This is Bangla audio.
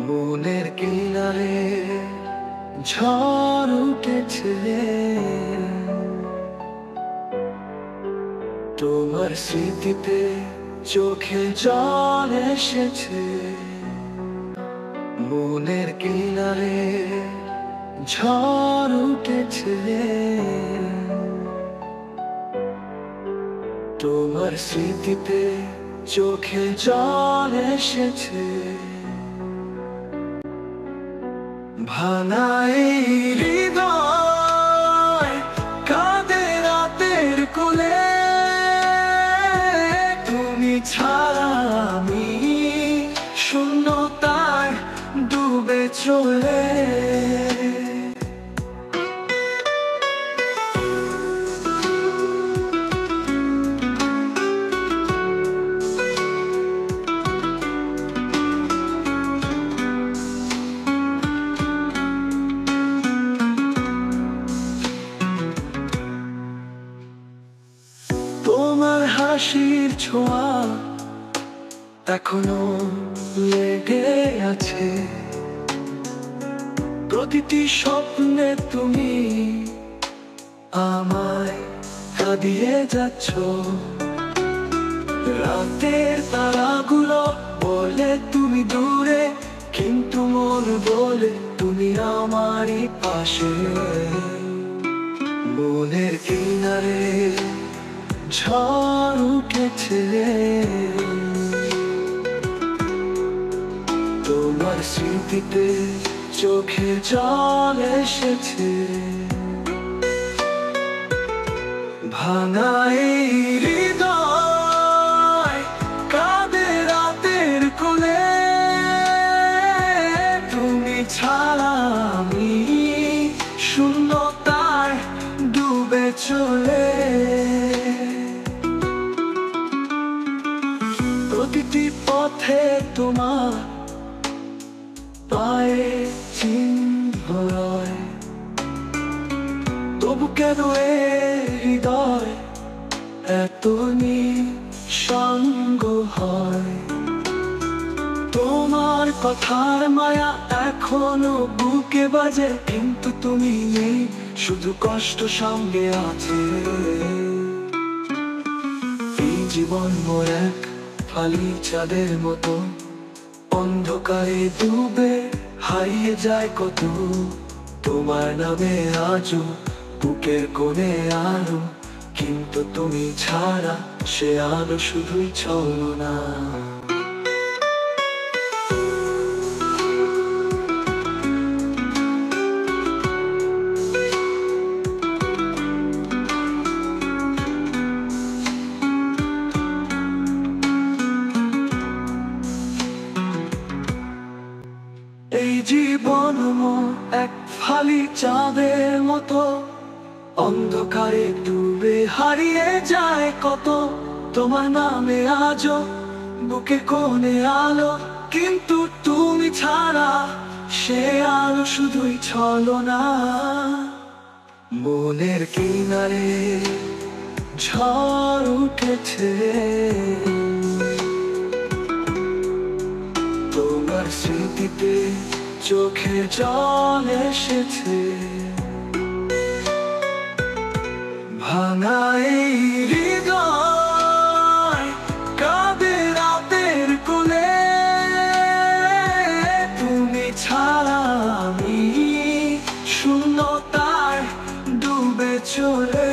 মনের কিনারে ঝড় উঠেছে, তোমার স্মৃতিতে চোখে জল এসেছে। মনের কিনারে ঝড় উঠেছে, তোমার স্মৃতিতে চোখে জল এসেছে। ভাঙা এই হৃদয় কাঁদে রাতের কোলে, তুমি ছাড়া আমি শূন্যতায় ডুবে চলে। তোমার হাসির ছোঁয়া এখনো লেগে আছে, প্রতিটি স্বপ্নে তুমি আমায় কাঁদিয়ে যাচ্ছ। রাতের তারাগুলো বলে তুমি দূরে, কিন্তু মন বলে তুমি আমারই পাশে। মনের কিনারে ঝড় উঠেছে, তোমার স্মৃতিতে চোখে জল এসেছে। ভাঙা এই হৃদয় কাঁদে রাতের কোলে, তুমি ছাড়া আমি শূন্যতায় ডুবে চলে। প্রতিটি পথে তোমার পায়ে চিহ্ন রয়, তবু কেন এ হৃদয় এত নিঃসঙ্গ হয়। তোমার কথার মায়া এখনো বুকে বাজে, কিন্তু তুমি নেই, শুধু কষ্ট সঙ্গে আছে। এই জীবন মোর এক ফালি চাঁদের মতো, অন্ধকারে ডুবে হারিয়ে যায় কত। তোমার নামে আজও বুকের কোণে আলো, কিন্তু তুমি ছাড়া সে আলো শুধুই ছলনা। এই জীবন এক ফালি চাঁদের মতো, অন্ধকারে ডুবে হারিয়ে যায় কত। তোমার নামে আজও বুকে কোণে আলো, কিন্তু তুমি ছাড়া সে আলো শুধুই ছলনা। মনের কিনারে ঝড় উঠেছে, তোমার স্মৃতিতে চোখে জল এসেছে। ভাঙা এই হৃদয় কাঁদে রাতের কোলে, তুমি ছাড়া আমি শূন্যতায় ডুবে চলে।